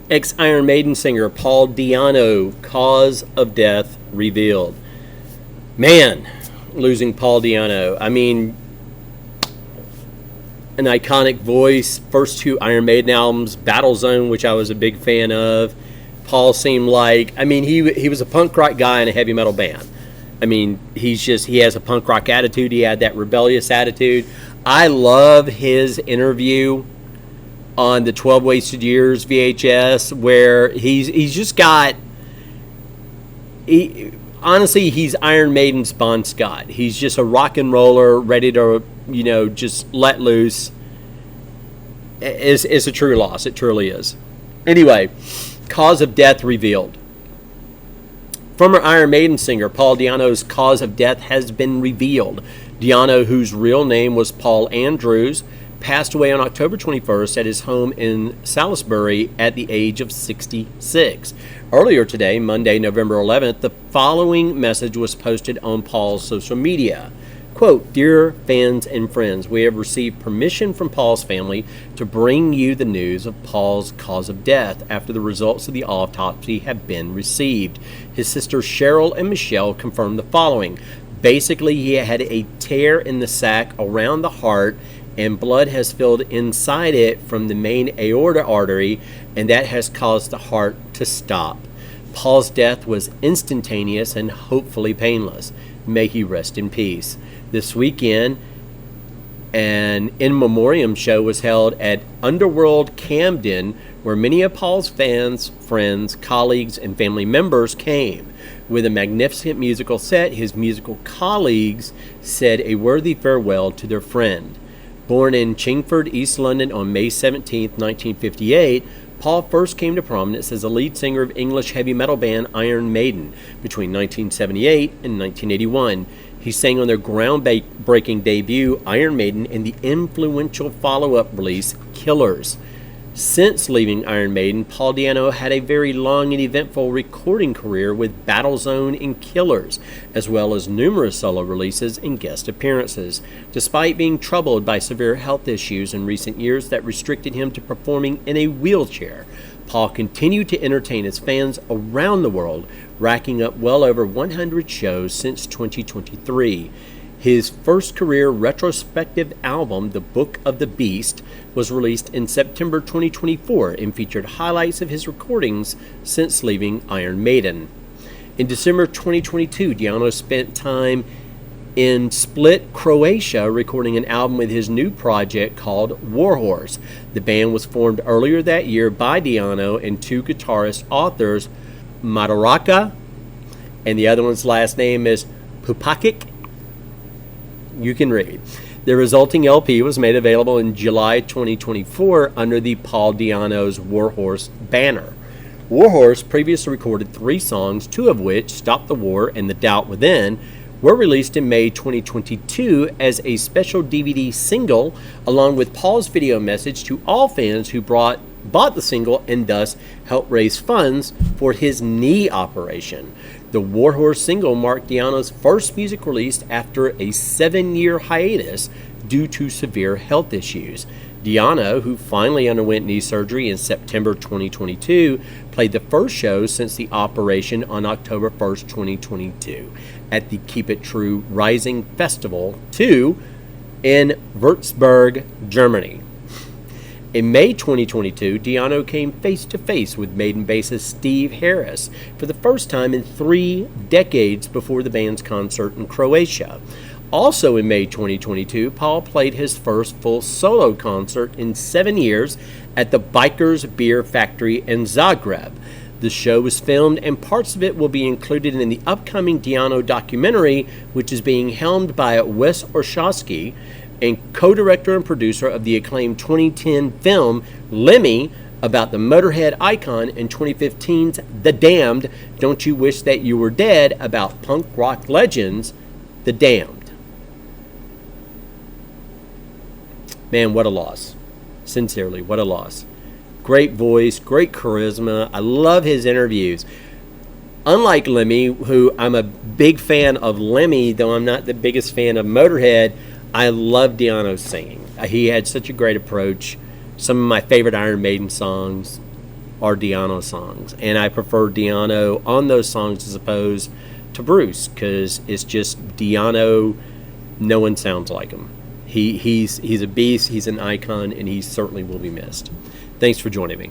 Ex-Iron Maiden singer Paul Di'Anno, cause of death revealed. Man, losing Paul Di'Anno. I mean, an iconic voice. First two Iron Maiden albums, Battle Zone, which I was a big fan of. Paul seemed like, I mean, he was a punk rock guy in a heavy metal band. I mean, he has a punk rock attitude. He had that rebellious attitude. I love his interview on the 12 Wasted Years VHS, where he's just got, honestly, he's Iron Maiden's Bon Scott. He's just a rock and roller, ready to, just let loose. It's a true loss. It truly is. Anyway, cause of death revealed. Former Iron Maiden singer Paul Di'Anno's cause of death has been revealed. Di'Anno, whose real name was Paul Andrews, passed away on October 21st at his home in Salisbury at the age of 66. Earlier today, Monday, November 11th, the following message was posted on Paul's social media. Quote, "Dear fans and friends, we have received permission from Paul's family to bring you the news of Paul's cause of death after the results of the autopsy have been received. His sisters Cheryl and Michelle confirmed the following. Basically, he had a tear in the sac around the heart and blood has filled inside it from the main aorta artery, and that has caused the heart to stop. Paul's death was instantaneous and hopefully painless. May he rest in peace." This weekend, an in memoriam show was held at Underworld Camden, where many of Paul's fans, friends, colleagues, and family members came. With a magnificent musical set, his musical colleagues said a worthy farewell to their friend. Born in Chingford, East London on May 17, 1958, Paul first came to prominence as a lead singer of English heavy metal band Iron Maiden between 1978 and 1981. He sang on their groundbreaking debut, Iron Maiden, and the influential follow-up release, Killers. Since leaving Iron Maiden, Paul Di'Anno had a very long and eventful recording career with Battle Zone and Killers, as well as numerous solo releases and guest appearances. Despite being troubled by severe health issues in recent years that restricted him to performing in a wheelchair, Paul continued to entertain his fans around the world, racking up well over 100 shows since 2023. His first career retrospective album, The Book of the Beast, was released in September 2024 and featured highlights of his recordings since leaving Iron Maiden. In December 2022, Di'Anno spent time in Split, Croatia, recording an album with his new project called Warhorse. The band was formed earlier that year by Di'Anno and two guitarist authors, Madaraka, and the other one's last name is Pupakic. You can read. The resulting LP was made available in July 2024 under the Paul Di'Anno's Warhorse banner. Warhorse previously recorded 3 songs, 2 of which, Stop the War and The Doubt Within, were released in May 2022 as a special DVD single, along with Paul's video message to all fans who bought the single and thus helped raise funds for his knee operation. The Warhorse single marked Di'Anno's first music release after a 7-year hiatus due to severe health issues. Di'Anno, who finally underwent knee surgery in September 2022, played the first show since the operation on October 1st, 2022 at the Keep It True Rising Festival 2 in Würzburg, Germany. In May 2022, Di'Anno came face-to-face with Maiden bassist Steve Harris for the first time in 3 decades before the band's concert in Croatia. Also in May 2022, Paul played his first full solo concert in 7 years at the Bikers Beer Factory in Zagreb. The show was filmed and parts of it will be included in the upcoming Di'Anno documentary, which is being helmed by Wes Orszowski and co-director and producer of the acclaimed 2010 film Lemmy, about the Motorhead icon, in 2015's The Damned, Don't You Wish That You Were Dead, about punk rock legends, The Damned. Man, what a loss. Sincerely, what a loss. Great voice, great charisma. I love his interviews. Unlike Lemmy, who I'm a big fan of Lemmy, though I'm not the biggest fan of Motorhead, I love Di'Anno's singing. He had such a great approach. Some of my favorite Iron Maiden songs. are Di'Anno songs, and I prefer Di'Anno on those songs as opposed to Bruce, because it's just Di'Anno. No one sounds like him. He's a beast. He's an icon, and he certainly will be missed. Thanks for joining me.